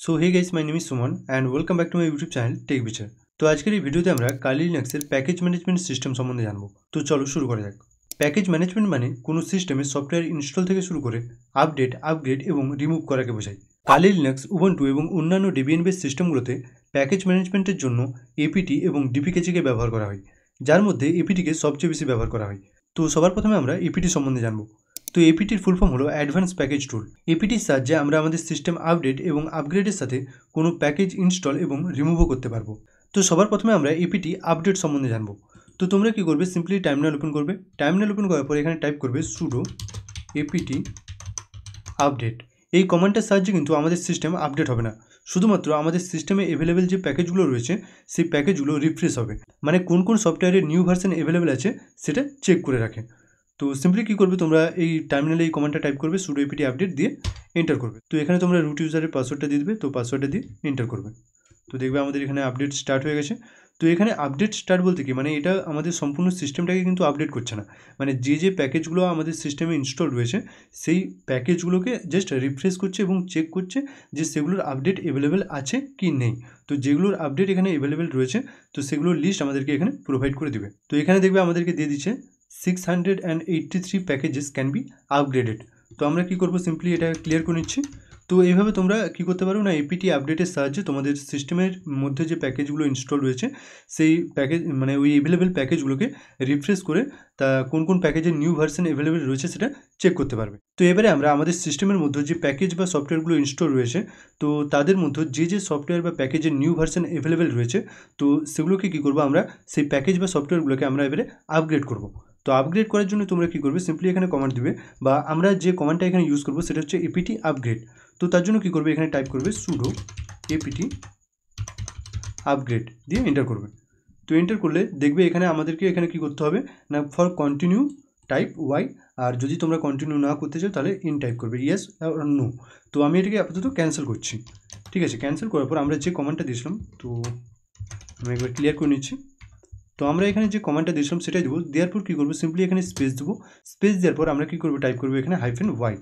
So hey guys, my name is Suman and welcome back to my YouTube channel Tech Bichar। তো আজকের এই ভিডিওতে আমরা কালি লিনাক্সের package management system সম্বন্ধে জানবো। তো চলো শুরু করা যাক। প্যাকেজ ম্যানেজমেন্ট মানে কোনো সিস্টেমে সফটওয়্যার ইনস্টল থেকে শুরু করে আপডেট, আপগ্রেড এবং রিমুভ করাকে বোঝায়। কালি লিনাক্স, উবুন্টু এবং অন্যান্য ডেবিয়ান বেস সিস্টেমগুলোতে প্যাকেজ ম্যানেজমেন্টের জন্য এপিটি এবং ডিপিকেজিকে ব্যবহার করা হয়, যার মধ্যে এপিটিকে সবচেয়ে বেশি ব্যবহার করা হয়। তো সবার প্রথমে আমরা এপিটি সম্বন্ধে জানবো। তো এপিটির ফুল ফর্ম হলো অ্যাডভান্স প্যাকেজ টুল। এপিটির সাহায্যে আমরা আমাদের সিস্টেম আপডেট এবং আপগ্রেডের সাথে কোনো প্যাকেজ ইনস্টল এবং রিমুভও করতে পারবো। তো সবার প্রথমে আমরা এপিটি আপডেট সম্বন্ধে জানবো। তো তোমরা কি করবে, সিম্পলি টার্মিনাল ওপেন করবে। টার্মিনাল ওপেন করার পর এখানে টাইপ করবে সুডো এপিটি আপডেট। এই কমান্ডের সাহায্যে কিন্তু আমাদের সিস্টেম আপডেট হবে না, শুধুমাত্র আমাদের সিস্টেমে অ্যাভেলেবেল যে প্যাকেজগুলো রয়েছে সেই প্যাকেজগুলো রিফ্রেশ হবে, মানে কোন কোন সফটওয়্যারের নিউ ভার্সন অ্যাভেলেবেল আছে সেটা চেক করে রাখে। তো সিম্পলি কী করবে, তোমরা এই টার্মিনালে এই কমান্ডটা টাইপ করবে সুডো এপিটি আপডেট দিয়ে এন্টার করবে। তো এখানে তোমরা রুট ইউজারের পাসওয়ার্ডটা দিয়ে দেবে, তো পাসওয়ার্ডটা দিয়ে এন্টার করবে। তো দেখবে আমাদের এখানে আপডেট স্টার্ট হয়ে গেছে। তো এখানে আপডেট স্টার্ট বলতে কি, মানে এটা আমাদের সম্পূর্ণ সিস্টেমটাকে কিন্তু আপডেট করছে না, মানে যে প্যাকেজগুলো আমাদের সিস্টেমে ইনস্টল রয়েছে সেই প্যাকেজগুলোকে জাস্ট রিফ্রেশ করছে এবং চেক করছে যে সেগুলোর আপডেট অ্যাভেলেবেল আছে কি নেই। তো যেগুলোর আপডেট এখানে অ্যাভেলেবেল রয়েছে তো সেগুলোর লিস্ট আমাদেরকে এখানে প্রোভাইড করে দিবে। তো এখানে দেখবে আমাদেরকে দিয়ে দিচ্ছে 683 প্যাকেজেস ক্যান বি আপগ্রেডেড। তো আমরা কি করব, সিম্পলি এটা ক্লিয়ার করে নিচ্ছি। তো এইভাবে তোমরা কি করতে পারো না, এপিটি আপডেটের সাহায্যে তোমাদের সিস্টেমের মধ্যে যে প্যাকেজগুলো ইনস্টল রয়েছে সেই প্যাকেজ, মানে ওই অ্যাভেলেবেল প্যাকেজগুলোকে রিফ্রেশ করে তা কোন কোন প্যাকেজের নিউ ভার্সন অ্যাভেলেবেল রয়েছে সেটা চেক করতে পারবে। তো এবারে আমরা আমাদের সিস্টেমের মধ্যে যে প্যাকেজ বা সফটওয়্যারগুলো ইনস্টল রয়েছে তো তাদের মধ্যে যে সফটওয়্যার বা প্যাকেজের নিউ ভার্সন অ্যাভেলেবেল রয়েছে তো সেগুলোকে কী করবো, আমরা সেই প্যাকেজ বা সফটওয়্যারগুলোকে আমরা এবারে আপগ্রেড করব। তো আপগ্রেড করার জন্য তোমরা কী করবে, সিম্পলি এখানে কমান্ড দিবে, বা আমরা যে কমান্ডটা এখানে ইউজ করবো সেটা হচ্ছে এপিটি আপগ্রেড। তো তার জন্য কী করবে, এখানে টাইপ করবে সুডো এপিটি আপগ্রেড দিয়ে এন্টার করবে। তো এন্টার করলে দেখবে এখানে আমাদেরকে এখানে কী করতে হবে না, ফর কন্টিনিউ টাইপ ওয়াই, আর যদি তোমরা কন্টিনিউ না করতে চাও তাহলে ইন টাইপ করবে, ইয়েস আর নো। তো আমি এটাকে আপাতত ক্যান্সেল করছি। ঠিক আছে, ক্যান্সেল করার পর আমরা যে কমান্ডটা দিয়েছিলাম তো আমি একবার ক্লিয়ার করে নিচ্ছি। তো আমরা এখানে যে কমান্ডটা দিয়েছিলাম সেটাই দেবো। দেওয়ার পর কী করবো, সিম্পলি এখানে স্পেস দেবো। স্পেস দেওয়ার পর আমরা কী করবো, টাইপ করবো এখানে -y।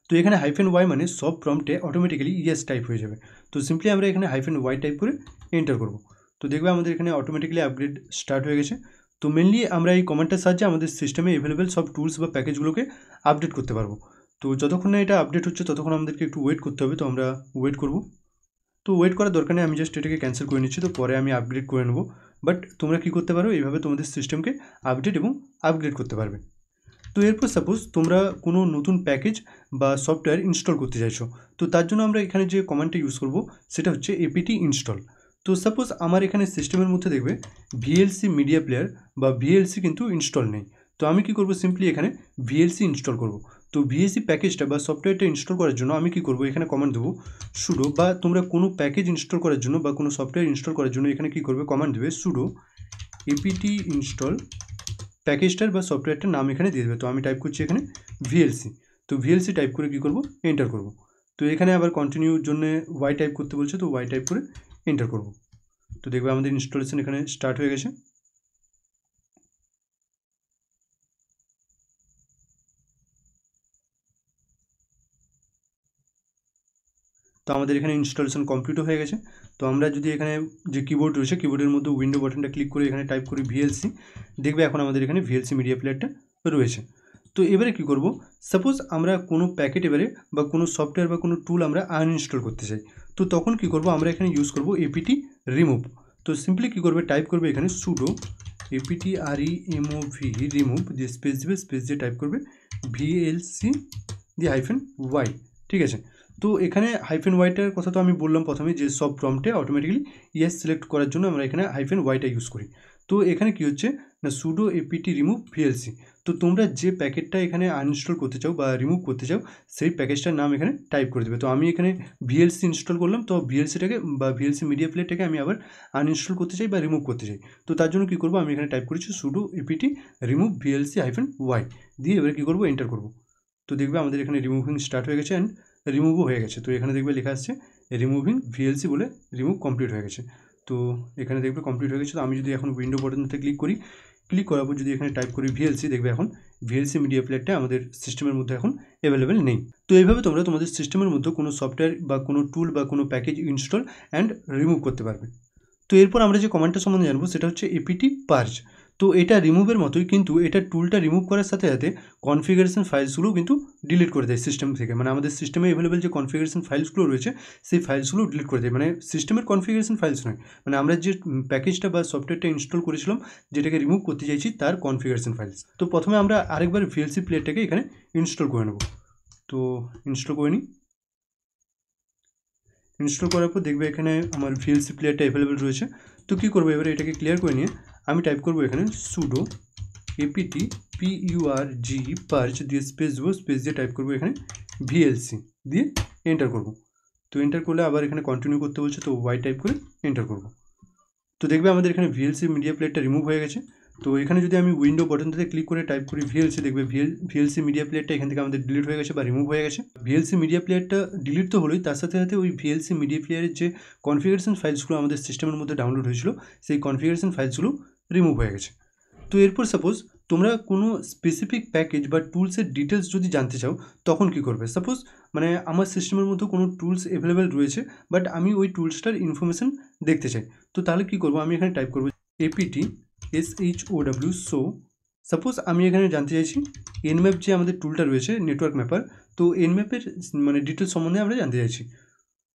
তো এখানে -y মানে সব প্রম্পটে অটোমেটিক্যালি ইয়েস টাইপ হয়ে যাবে। তো সিম্পলি আমরা এখানে -y টাইপ করে এন্টার করব। তো দেখবে আমাদের এখানে অটোমেটিক্যালি আপগ্রেড স্টার্ট হয়ে গেছে। তো মেনলি আমরা এই কমান্ডটার সাহায্যে আমাদের সিস্টেমে অ্যাভেলেবেল সব টুলস বা প্যাকেজগুলোকে আপডেট করতে পারবো। তো যতক্ষণ না এটা আপডেট হচ্ছে ততক্ষণ আমাদেরকে একটু ওয়েট করতে হবে। তো আমরা ওয়েট করব। তো ওয়েট করার দরকার নেই, আমি জাস্ট এটাকে ক্যান্সেল করে নিচ্ছি। তো পরে আমি আপগ্রেড করে নেব। বাট তোমরা কী করতে পারো, এইভাবে তোমাদের সিস্টেমকে আপডেট এবং আপগ্রেড করতে পারবে। তো এরপর সাপোজ তোমরা কোনো নতুন প্যাকেজ বা সফটওয়্যার ইনস্টল করতে চাইছো, তো তার জন্য আমরা এখানে যে কমান্ডটা ইউজ করব সেটা হচ্ছে এপিটি ইনস্টল। তো সাপোজ আমার এখানে সিস্টেমের মধ্যে দেখবে ভিএলসি মিডিয়া প্লেয়ার বা ভিএলসি কিন্তু ইনস্টল নেই। তো আমি কি করব, সিম্পলি এখানে ভিএলসি ইনস্টল করব। তো ভিএলসি প্যাকেজটা বা সফটওয়্যারটা ইনস্টল করার জন্য আমি কি করব, এখানে কমান্ড দেবো সুডো, বা তোমরা কোনো প্যাকেজ ইনস্টল করার জন্য বা কোনো সফটওয়্যার ইনস্টল করার জন্য এখানে কি করবে, কমান্ড দেবে সুডো এপিটি ইনস্টল প্যাকেজটার বা সফটওয়্যারটার নাম এখানে দিয়ে দেবে। তো আমি টাইপ করছি এখানে ভিএলসি। তো ভিএলসি টাইপ করে কী করব, এন্টার করব। তো এখানে আবার কন্টিনিউর জন্য ওয়াই টাইপ করতে বলছে, তো ওয়াই টাইপ করে এন্টার করব। তো দেখবে আমাদের ইনস্টলেশন এখানে স্টার্ট হয়ে গেছে। তো আমাদের এখানে ইনস্টলেশন কমপ্লিটও হয়ে গেছে। তো আমরা যদি এখানে যে কিবোর্ড রয়েছে কিবোর্ডের মধ্যে উইন্ডো বাটনটা ক্লিক করে এখানে টাইপ করি ভিএলসি, দেখবে এখন আমাদের এখানে ভিএলসি মিডিয়া প্লেয়ারটা রয়েছে। তো এবারে কি করব, সাপোজ আমরা কোনো প্যাকেট এবারে বা কোনো সফটওয়্যার বা কোনো টুল আমরা আনইনস্টল করতে চাই, তো তখন কি করব, আমরা এখানে ইউজ করব এপিটি রিমুভ। তো সিম্পলি কী করবে, টাইপ করবে এখানে সুডো এপিটি রিমুভি রিমুভ দিয়ে স্পেস দিবে, স্পেস দিয়ে টাইপ করবে ভিএলসি দিয়ে -y। ঠিক আছে, তো এখানে -yটার কথা তো আমি বললাম প্রথমে যে সব প্রম্পটে অটোমেটিক্যালি ইয়েস সিলেক্ট করার জন্য আমরা এখানে -yটা ইউজ করি। তো এখানে কি হচ্ছে না, সুডো এপিটি রিমুভ ভিএলসি। তো তোমরা যে প্যাকেটটা এখানে আনইনস্টল করতে চাও বা রিমুভ করতে চাও সেই প্যাকেজটার নাম এখানে টাইপ করে দেবে। তো আমি এখানে ভিএলসি ইনস্টল করলাম, তো ভিএলসিটাকে বা ভিএলসি মিডিয়া প্লেয়ারটাকে আমি আবার আনইনস্টল করতে চাই বা রিমুভ করতে চাই। তো তার জন্য কী করবো, আমি এখানে টাইপ করেছি pseudo apt remove VLC -y দিয়ে এবারে কী করবো, এন্টার করবো। তো দেখবে আমাদের এখানে রিমুভিং স্টার্ট হয়ে গেছে অ্যান্ড রিমুভও হয়ে গেছে। তো এখানে দেখবে লেখা আসছে রিমুভিং ভিএলসি বলে রিমুভ কমপ্লিট হয়ে গেছে। তো এখানে দেখবে কমপ্লিট হয়ে গেছে। তো আমি যদি এখন উইন্ডো বাটনতে ক্লিক করি, ক্লিক করার পর যদি এখানে টাইপ করি ভিএলসি, দেখবে এখন ভিএলসি মিডিয়া প্লেয়ারটা আমাদের সিস্টেমের মধ্যে এখন অ্যাভেলেবেল নেই। তো এইভাবে তোমরা তোমাদের সিস্টেমের মধ্যে কোনো সফটওয়্যার বা কোনো টুল বা কোনো প্যাকেজ ইনস্টল অ্যান্ড রিমুভ করতে পারবে। তো এরপর আমরা যে কমান্ডটা সম্বন্ধে জানবো সেটা হচ্ছে এপিটি পার্জ। তো এটা রিমুভের মতোই, কিন্তু এটা টুলটা রিমুভ করার সাথে সাথে কনফিগারেশন ফাইলসগুলো কিন্তু ডিলিট করে দেয় সিস্টেম থেকে। মানে আমাদের সিস্টেমে অ্যাভেলেবেল যে কনফিগারেশন ফাইলসগুলো রয়েছে সেই ফাইলসগুলো ডিলিট করে দেয়। মানে সিস্টেমের কনফিগারেশন ফাইলস নয়, মানে আমরা যে প্যাকেজটা বা সফটওয়্যারটা ইনস্টল করেছিলাম যেটাকে রিমুভ করতে চাইছি তার কনফিগারেশন ফাইলস। তো প্রথমে আমরা আরেকবার ভিএলসি প্লেয়ারটাকে এখানে ইনস্টল করে নেব। তো ইনস্টল করে নিই। ইনস্টল করার পর দেখবে এখানে আমার ভিএলসি প্লেয়ারটা অ্যাভেলেবেল রয়েছে। তো কী করবো, এবারে এটাকে ক্লিয়ার করে নিয়ে আমি টাইপ করবো এখানে সুডো এপিটি PURG পার্জ দিয়ে স্পেস দেবো, স্পেস দিয়ে টাইপ করবো এখানে ভিএলসি দিয়ে এন্টার করব। তো এন্টার করলে আবার এখানে কন্টিনিউ করতে বলছে, তো ওয়াই টাইপ করে এন্টার করব। তো দেখবে আমাদের এখানে ভিএলসি মিডিয়া প্লেয়ারটা রিমুভ হয়ে গেছে। তো এখানে যদি আমি উইন্ডো বটনটাতে ক্লিক করে টাইপ করি ভিএলসি, দেখবে ভিএলসি মিডিয়া প্লেয়ারটা এখান থেকে আমাদের ডিলিট হয়ে গেছে বা রিমুভ হয়ে গেছে। ভিএলসি মিডিয়া প্লেয়ারটা ডিলিট তো হলোই, তার সাথে সাথে ওই ভিএলসি মিডিয়া প্লেয়ারের যে কনফিগারেশন ফাইলসগুলো আমাদের সিস্টেমের মধ্যে ডাউনলোড হয়েছিল সেই কনফিগারেশন ফাইলসগুলো রিমুভ হয়ে গেছে। তো এরপর সাপোজ তোমরা কোনো স্পেসিফিক প্যাকেজ বা টুলসের ডিটেলস যদি জানতে চাও তখন কি করবে। সাপোজ মানে আমার সিস্টেমের মধ্যে কোনো টুলস অ্যাভেলেবেল রয়েছে, বাট আমি ওই টুলসটার ইনফরমেশন দেখতে চাই। তো তাহলে কি করব, আমি এখানে টাইপ করব এপিটি SHOW শো। সাপোজ আমি এখানে জানতে চাইছি এনম্যাপ যে আমাদের টুলটা রয়েছে নেটওয়ার্ক ম্যাপার, তো এনম্যাপের মানে ডিটেলস সম্বন্ধে আমরা জানতে চাইছি।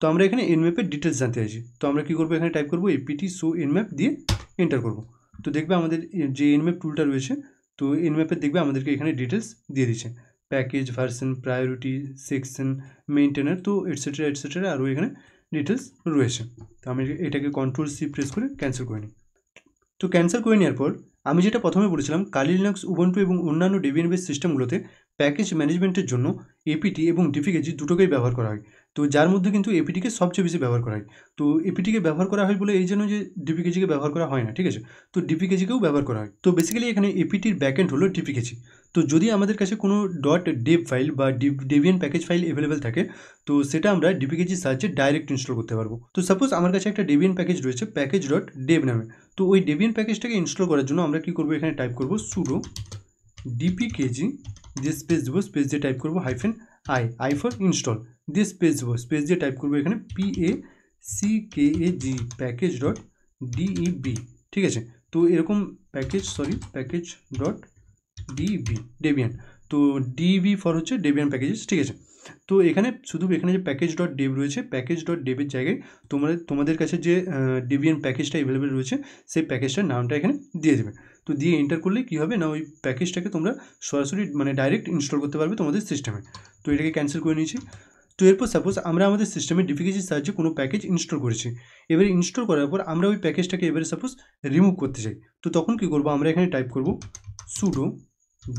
তো আমরা এখানে এনম্যাপের ডিটেলস জানতে চাইছি। তো আমরা কী করবো, এখানে টাইপ করবো এপিটি শো এনম্যাপ দিয়ে এন্টার করব। তো দেখবে আমাদের যে এনম্যাপ টুলটা রয়েছে, তো এনম্যাপের দেখবে আমাদেরকে এখানে ডিটেলস দিয়ে দিচ্ছে, প্যাকেজ, ভার্সন, প্রায়োরিটি, সেকশন, মেইনটেনার, তো এটসেট্রা এটসেট্রা আরও এখানে ডিটেলস রয়েছে। তো আমি এটাকে কন্ট্রোল-C প্রেস করে ক্যান্সেল করে নিই। তো ক্যান্সেল করে নেওয়ার পর আমি যেটা প্রথমে বলেছিলাম কালি লিনাক্স, উবুন্টু এবং অন্যান্য ডেবিয়ান বেস সিস্টেমগুলোতে প্যাকেজ ম্যানেজমেন্টের জন্য এপিটি এবং ডিপিকেজি দুটোকেই ব্যবহার করা হয়। তো যার মধ্যে কিন্তু এপিটিকে সবচেয়ে বেশি ব্যবহার করা হয়। তো এপিটিকে ব্যবহার করা হয় বলে এই জন্য যে ডিপিকেজিকে ব্যবহার করা হয় না, ঠিক আছে। তো ডিপিকেজিকেও ব্যবহার করা হয়। তো বেসিক্যালি এখানে এপিটির ব্যাকএন্ড হলো ডিপিকেজি। তো যদি আমাদের কাছে কোনো .dev ফাইল বা ডেবিয়ান প্যাকেজ ফাইল অ্যাভেলেবেল থাকে, তো সেটা আমরা ডিপিকেজির সাহায্যে ডাইরেক্ট ইনস্টল করতে পারবো। তো সাপোজ আমার কাছে একটা ডেবিয়ান প্যাকেজ রয়েছে প্যাকেজ.dev নামে। তো ওই ডেবিয়ান প্যাকেজটাকে ইনস্টল করার জন্য আমরা কী করবো, এখানে টাইপ করবো সুডো ডিপিকেজি দিয়ে স্পেস দেবো, স্পেস দিয়ে টাইপ করবো -i ফর ইনস্টল দিয়ে স্পেস দেবো, স্পেস দিয়ে টাইপ করবো এখানে PACKAG প্যাকেজ.deb, ঠিক আছে। তো এরকম প্যাকেজ.db ডেবিয়ান, তো ডিবি ফর হচ্ছে ডেবিয়ান প্যাকেজেস, ঠিক আছে। তো এখানে শুধু এখানে যে প্যাকেজ.dev রয়েছে, প্যাকেজ.devএর জায়গায় তোমাদের কাছে যে ডেবিয়ান প্যাকেজটা অ্যাভেলেবেল রয়েছে সেই প্যাকেজটার নামটা এখানে দিয়ে দেবে। তো দিয়ে এন্টার করলে কী হবে না, ওই প্যাকেজটাকে তোমরা সরাসরি মানে ডাইরেক্ট ইনস্টল করতে পারবে তোমাদের সিস্টেমে। তো এটাকে ক্যান্সেল করে নিয়েছি। তো এরপর সাপোজ আমরা আমাদের সিস্টেমে ডিপিকেজির সাহায্যে কোনো প্যাকেজ ইনস্টল করেছি। এবারে ইনস্টল করার পর আমরা ওই প্যাকেজটাকে এবারে সাপোজ রিমুভ করতে চাই। তো তখন কী করবো, আমরা এখানে টাইপ করবো সুডো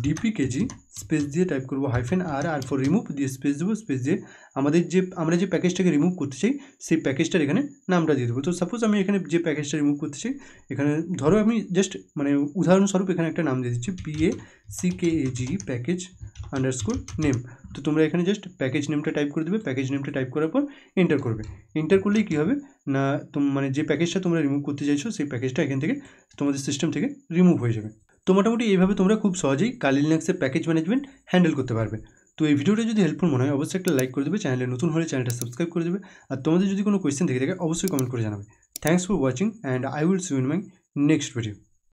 ডিপিকেজি স্পেস দিয়ে টাইপ করবো -r ফর রিমুভ দিয়ে স্পেস দেবো, স্পেস দিয়ে আমরা যে প্যাকেজটাকে রিমুভ করতে চাই সেই প্যাকেজটার এখানে নামটা দিয়ে দেবো। তো সাপোজ আমি এখানে যে প্যাকেজটা রিমুভ করতে চাই, এখানে ধরো আমি জাস্ট মানে উদাহরণস্বরূপ এখানে একটা নাম দিয়ে দিচ্ছি PACKAG প্যাকেজ আন্ডারস্কোর নেম। তো তোমরা এখানে জাস্ট প্যাকেজ নেমটা টাইপ করে দেবে, প্যাকেজ নেমটা টাইপ করার পর এন্টার করবে। এন্টার করলেই কী হবে না, মানে যে প্যাকেজটা তোমরা রিমুভ করতে চাইছো সেই প্যাকেজটা এখান থেকে তোমাদের সিস্টেম থেকে রিমুভ হয়ে যাবে। তো মোটামুটি এইভাবে তোমরা খুব সহজেই কালি লিনাক্সের প্যাকেজ ম্যানেজমেন্ট হ্যান্ডেল করতে পারবে। তো এই ভিডিওটা যদি হেল্পফুল মনে হয় অবশ্যই একটা লাইক করে দেবে, চ্যানেলে নতুন হলে চ্যানেলটা সাবস্ক্রাইব করে দেবে, আর তোমাদের যদি কোনো কোয়েশ্চেন থেকে থাকে অবশ্যই কমেন্ট করে জানাবে। Thanks for watching and I will see you in my next video.